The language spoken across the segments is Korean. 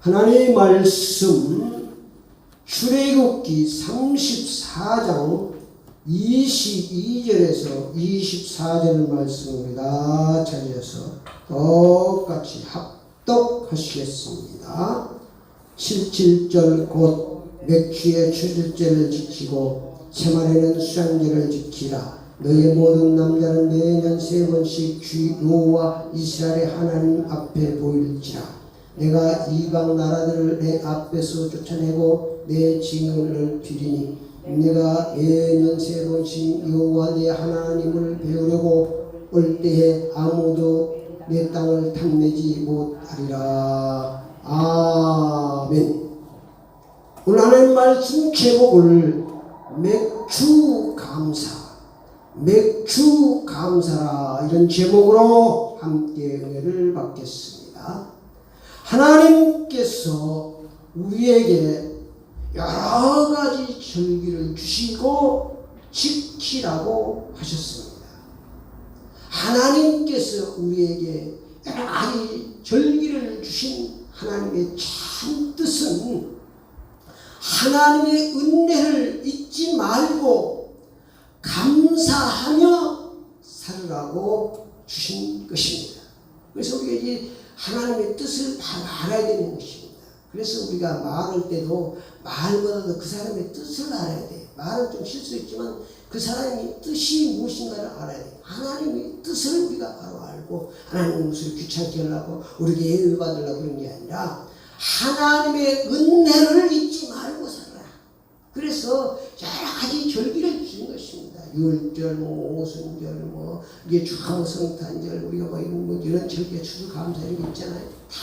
하나님의 말씀 출애굽기 34장 22절에서 24절 말씀을 다 찾아서 똑같이 합독하시겠습니다. 77절 곧 맥주의 초일절을 지키고 새말에는 수양절을 지키라. 너희 모든 남자는 매년 3번씩 주 여호와 이스라엘의 하나님 앞에 보일지라. 내가 이방 나라들을 내 앞에서 쫓아내고 내 증언을 드리니 내가 매년 3번씩 여호와 내 하나님을 배우려고 올 때에 아무도 내 땅을 탐내지 못하리라. 아멘. 오늘 하나님 말씀 제목을 맥주 감사라 이런 제목으로 함께 은혜를 받겠습니다. 하나님께서 우리에게 여러 가지 절기를 주시고 지키라고 하셨습니다. 하나님께서 우리에게 여러 가지 절기를 주신 하나님의 참 뜻은 하나님의 은혜를 잊지 말고 감사하며 살으라고 주신 것입니다. 그래서 우리가 이제 하나님의 뜻을 다 알아야 되는 것입니다. 그래서 우리가 말할 때도 말보다도 그 사람의 뜻을 알아야 돼. 말은 좀 실수했지만 그 사람의 뜻이 무엇인가를 알아야 돼. 하나님의 뜻을 우리가 바로 알고 하나님의 뜻을 귀찮게 하려고 우리에게 예를 받으려고 그런 게 아니라 하나님의 은혜를 잊지 말고 살아라. 그래서 여러 가지 절기를 주신 것입니다. 유월절, 오순절, 이게 추수성탄절, 우리가 이런 절기가 추수감사 이런 게 있잖아요. 다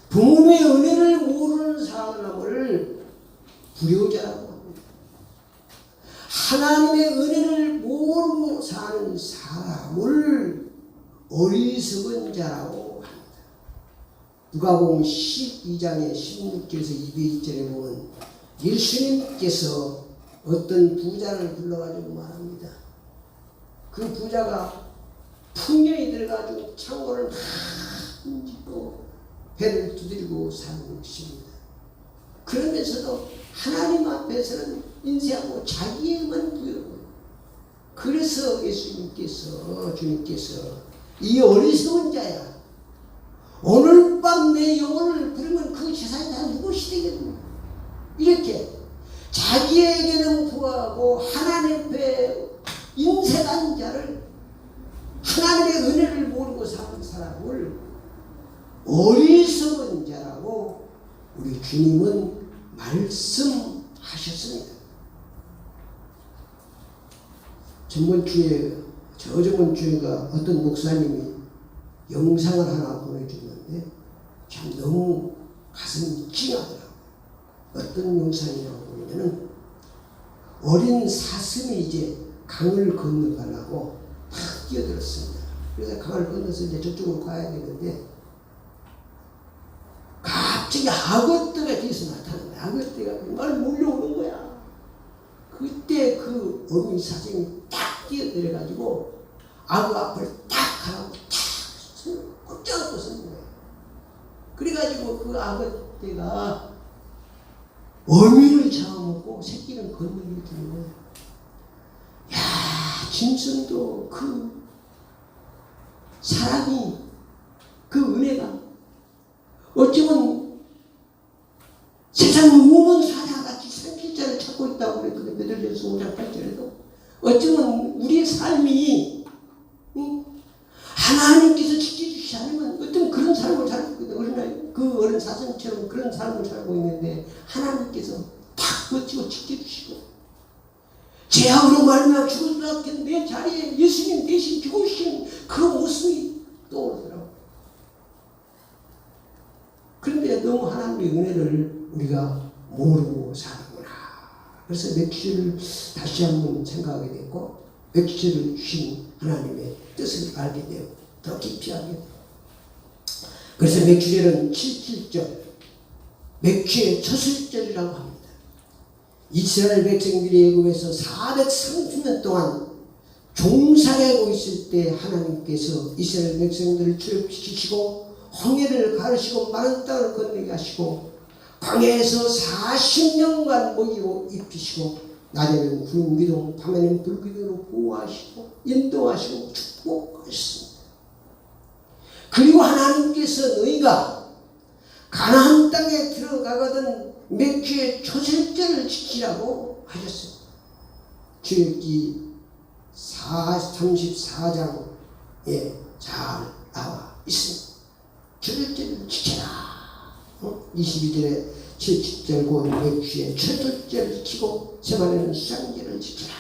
부모의 은혜를 모르는 사람을 불효자라고 합니다. 하나님의 은혜를 모르고 사는 사람을 어리석은 자라고 합니다. 누가복음 12장의 16절에서 22절에 보면 예수님께서 어떤 부자를 불러가지고 말합니다. 그 부자가 풍년이 들어가지고 창고를 막 훔치고 배를 두들고 사는 것입니다. 그러면서도 하나님 앞에서는 인쇄하고 자기에만 부여하고, 그래서 주님께서 이 어리석은 자야, 오늘 밤 내 영혼을 부르면 그 재산이 다 무엇이 되겠느냐, 이렇게 자기에게는 부하고 하나님 앞에 인색한 자를, 하나님의 은혜를 모르고 사는 사람을 어리석은 자라고 우리 주님은 말씀하셨습니다. 저저번 주에가 어떤 목사님이 영상을 하나 보내주는데 참 너무 가슴이 찡하더라고요. 어떤 영상이라고 보면은 어린 사슴이 이제 강을 건너가려고 탁 뛰어들었습니다. 그래서 강을 건너서 이제 저쪽으로 가야 되는데 갑자기 악어떼가 뒤에서 나타난 거야. 악어떼가 말 몰려오는 거야. 그때 그 어린 사슴이 딱 뛰어들어가지고 악어 앞을 딱 가고 딱 꺾여갖고 선 거야. 그래가지고 그 악어떼가 어미를 잡아먹고 새끼는 건너기 드는 거야. 야, 짐승도 그 사람이 그 은혜가 어쩌면 세상 모든 사자같이 생길자를 찾고 있다고 그랬거든. 베들레헴서 5장 8절에도 어쩌면 우리의 삶이 하나님께서 지켜주시지 않으면 어떤 그런 삶을 살고 있거든. 그 어린 사슴처럼 그런 삶을 살고 있는데 하나님께서 탁 버티고 지켜주시고 죄악으로 말미암아 죽을 수밖에 내 자리에 예수님 대신 죽으신 그 모습이 떠오르더라고요. 그런데 너무 하나님의 은혜를 우리가 모르고 사는구나. 그래서 맥주를 다시 한번 생각하게 됐고, 맥주를 주신 하나님의 뜻을 알게 되고 더 깊이 알게 되고, 그래서 맥주절은 77절, 맥주의 처술절이라고 합니다. 이스라엘 백성들이 애굽에서 430년 동안 종살이하고 있을 때 하나님께서 이스라엘 백성들을 출애굽시키시고 홍해를 가르시고 마른 땅을 건너게 하시고 광야에서 40년간 먹이고 입히시고 낮에는 구름 기둥 밤에는 불 기둥으로 보호하시고 인도하시고 축복하셨습니다. 그리고 하나님께서 너희가 가나안 땅에 들어가거든 몇 주의 초실절을 지키라고 하셨습니다. 출애굽기 34장에 잘 나와 있습니다. 초실절을 지켜라. 22절에 70절 곧 몇 주의 초실절을 지키고 세반에는 수장절을 지켜라.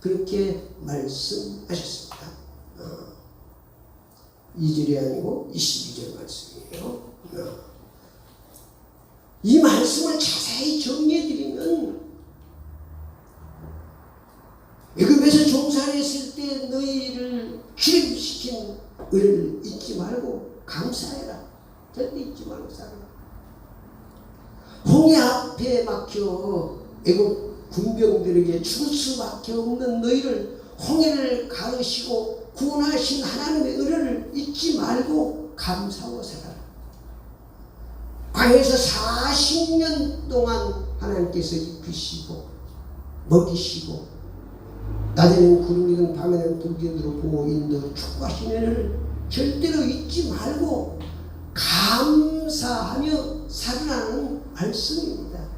그렇게 말씀하셨습니다. 2절이 아니고 22절 말씀이에요. 이 말씀을 자세히 정리해드리면 애굽에서 종살이했을 때 너희를 출애굽시킨 은혜를 잊지 말고 감사해라. 절대 잊지 말고 살아라. 홍해 앞에 막혀 애굽 군병들에게 죽을 수밖에 없는 너희를 홍해를 가르시고 구원하신 하나님의 은혜를 잊지 말고 감사하고 살아라. 광야에서 40년 동안 하나님께서 입히시고 먹이시고 낮에는 구름이든 밤에는 불기둥으로 보호 인도 축복하신 은혜를 절대로 잊지 말고 감사하며 살아나는 말씀입니다.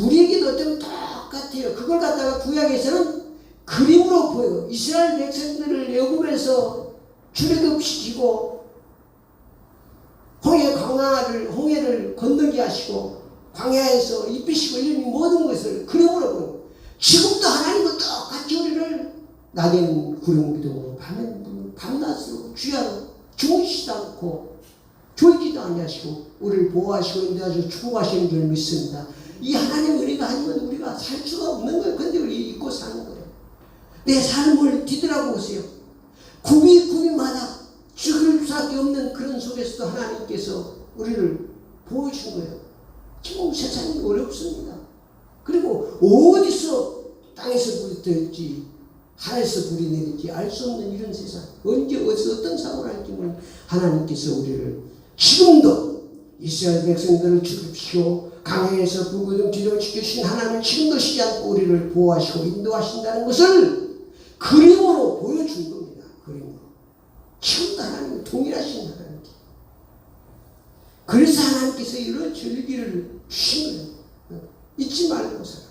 우리에게도 어쩌면 똑같아요. 그걸 갖다가 구약에서는 그림으로 보여요. 이스라엘 백성들을 애굽에서 출애굽시키고 홍해를 건너게 하시고 광야에서 입히시고 이런 모든 것을 그림으로 보여요. 지금도 하나님은 똑같이 우리를 낮에는 구름 기둥으로 밤에는 밤낮으로 주야로 주무시지도 않고 졸지도 아니하시고 우리를 보호하시고 인도하시고 축복하시는 줄 믿습니다. 이 하나님의 은혜가 아니면 우리가 살 수가 없는 거예요. 근데 우리 잊고 사는 거예요. 내 삶을 뒤돌아보세요. 굽이마다 죽을 수밖에 없는 그런 속에서도 하나님께서 우리를 보여준 거예요. 지금 세상이 어렵습니다. 그리고 어디서 땅에서 불이 떨지 하늘에서 불이 내릴지 알 수 없는 이런 세상, 언제 어디서 어떤 사고를 할지 모르는 하나님께서 우리를 지금도 이스라엘 백성들을 죽이시고 강해에서 불구름 뒤로 지키신 하나님은 지금도 쉬지 않고 우리를 보호하시고 인도하신다는 것을 그림으로 보여준 겁니다. 그림으로. 지금도 하나님은 동일하신 하나님께. 그래서 하나님께서 이런 절기를 주신 거예요. 잊지 말고 살아.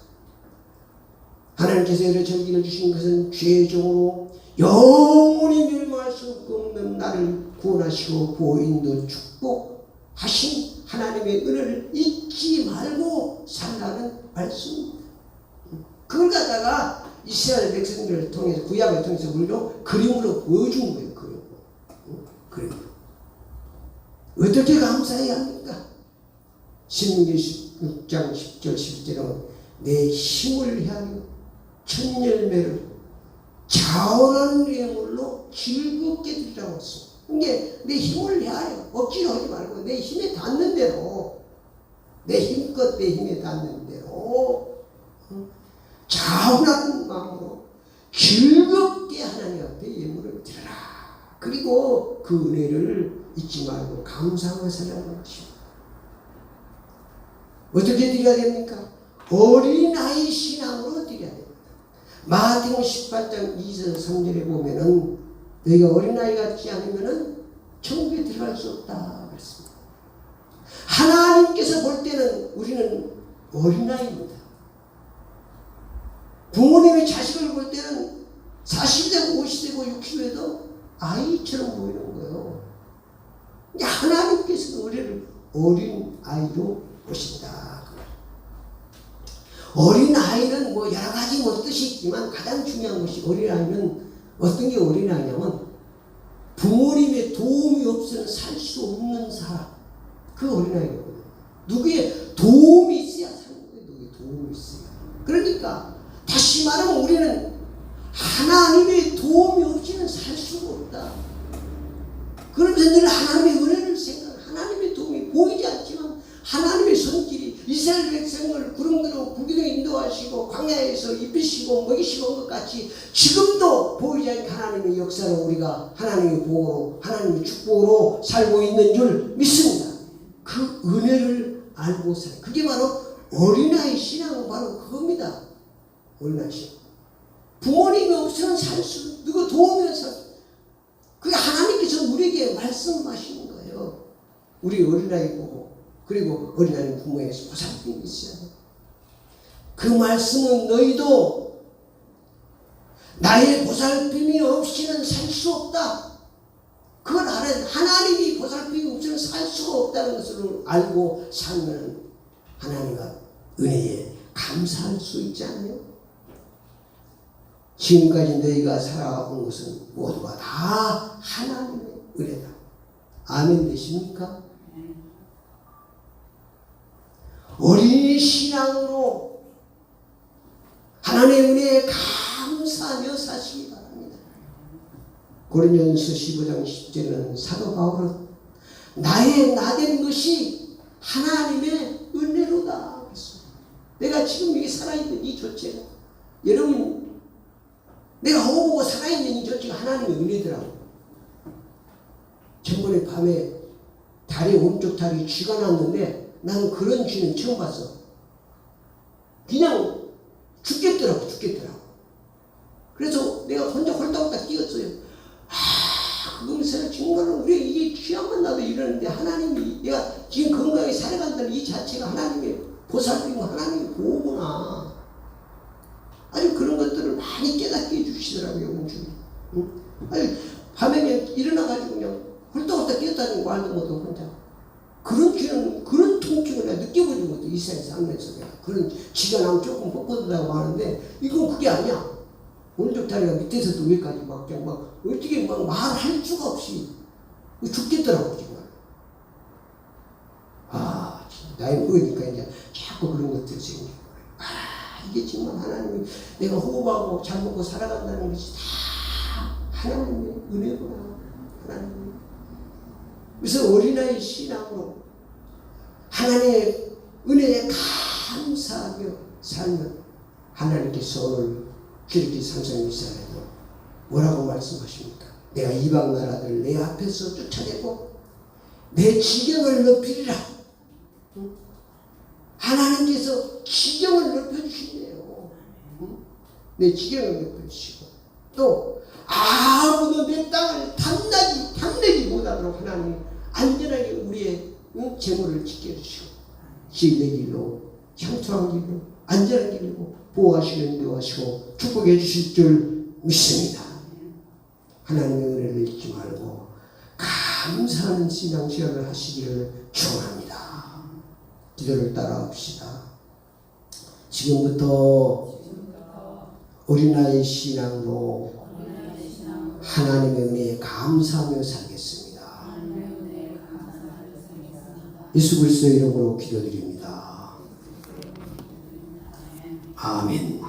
하나님께서 이런 절기를 주신 것은 죄종으로 영원히 멸망할 수 없는 나를 구원하시고 보호 인도 축복하신 하나님의 은혜를 잊지 말고 살라는 말씀입니다. 그걸 갖다가 이스라엘 백성들을 통해서 구약을 통해서 우리로 그림으로 보여준 거예요. 그림으로. 어떻게 감사해야 합니까? 신명기 6장 10절 11절은 내 힘을 향해 첫 열매를 자원하는 예물로 즐겁게 드리라고 했습니다. 이게 내 힘을 위하여 억지로 하지 말고 내 힘에 닿는 대로 내 힘껏 내 힘에 닿는 대로 자원하는 마음으로 즐겁게 하나님 앞에 예물을 드려라. 그리고 그 은혜를 잊지 말고 감사하며 살아가는 것입니다. 어떻게 드려야 됩니까? 어린아이 신앙으로 드려야 됩니다. 마태복음 18장 2절 3절에 보면은 너희가 어린아이 같지 않으면은 천국에 들어갈 수 없다 그랬습니다. 하나님께서 볼 때는 우리는 어린아이입니다. 부모님이 자식을 볼 때는 40대고 50대고 60대도 아이처럼 보이는 거예요. 하나님께서는 우리를 어린아이로 보신다. 어린아이는 뭐 여러 가지 뜻이 있지만 가장 중요한 것이 어린아이는 어떤 게 어린아이냐면 부모님의 도움이 없이는 살 수 없는 사람. 그 어린아이거든요. 누구의 도움이 있어야 사는 거예요. 누구의 도움이 있어야. 그러니까 다시 말하면 우리는 하나님의 도움이 없이는 살 수가 없다. 그러면서 늘 하나님의 은혜를 생각, 하나님의 도움이 보이지 않지만 하나님의 손길이 이 이스라엘 백성을 구름으로 북이로 인도하시고 광야에서 입히시고 먹이시고 온 것 같이 지금도 보이지 않는 하나님의 역사로 우리가 하나님의 보호로 하나님의 축복으로 살고 있는 줄 믿습니다. 그 은혜를 알고 살 그게 바로 어린아이 신앙은 바로 그겁니다. 어린아이 신앙. 부모님이 없으면 살 수, 누구 도우면 살 수. 그게 하나님께서 우리에게 말씀하시는 거예요. 우리 어린아이 보고 그리고 어린아이 부모에서 보살핌이 있어야 돼. 그 말씀은 너희도 나의 보살핌이 없이는 살 수 없다. 그걸 알아야 돼. 하나님이 보살핌이 없이는 살 수가 없다는 것을 알고 살면 하나님과 은혜에 감사할 수 있지 않나요? 지금까지 너희가 살아온 것은 모두가 다 하나님의 은혜다. 아멘 되십니까? 어린이 신앙으로 하나님의 은혜에 감사하며 사시기 바랍니다. 고린도전서 15장 10절은 사도 바울은 나의 나된 것이 하나님의 은혜로다 그랬습니다. 내가 지금 여기 살아있는 이 조체가 여러분 내가 오고 살아있는 이 조체가 하나님의 은혜더라고. 전번에 밤에 다리 오른쪽 다리 쥐가 났는데 나는 그런 쥐는 처음 봤어. 그냥 죽겠더라고. 그래서 내가 혼자 홀딱홀딱 뛰었어요. 그러면서 정말로 우리 이게 쥐한번 나도 이러는데 하나님이 내가 지금 건강하게 살아간다는 이 자체가 하나님의 보살피고 하나님의 보호구나. 아주 그런 것들을 많이 깨닫게 해주시더라고요. 응? 아니 밤에 그냥 일어나가지고 그냥 홀딱홀딱 뛰었다는 거 알도 못하고 혼자. 그런 쥐는 그런 통증을 내가 느껴보지 못해. 이 세상에 살면서 내가 그런 쥐가 나면 조금 뻣뻣하다고 하는데 이건 그게 아니야. 오른쪽 다리가 밑에서도 위까지 막 그냥 막 어떻게 막 말할 수가 없이 죽겠더라고 정말. 나이 먹으니까 이제 자꾸 그런 것들이 생기는 거예요. 이게 정말 하나님이 내가 호흡하고 잘 먹고 살아간다는 것이 다 하나님의 은혜구나. 하나님. 그래서 어린아이 신앙으로 하나님의 은혜에 감사하며 살면 하나님께서 오늘 기르기 3.1살에도 뭐라고 말씀하십니까? 내가 이방 나라들 내 앞에서 쫓아내고 내 지경을 높이리라. 하나님께서 지경을 높여주시네요. 내 지경을 높여주시고 또 아무도 내 땅을 탐내지 못하도록 하나님 안전하게 우리의 재물을 지켜주시고 진리의 길로 형통한 길로 안전한 길로 보호하시고 인도하시고 축복해 주실 줄 믿습니다. 하나님의 은혜를 잊지 말고 감사하는 신앙시간을 하시기를 축원합니다. 기도를 따라합시다. 지금부터 어린아이 신앙으로 하나님의 은혜에 감사하며 살겠습니다. 예수 그리스도의 이름으로 기도드립니다. 아멘.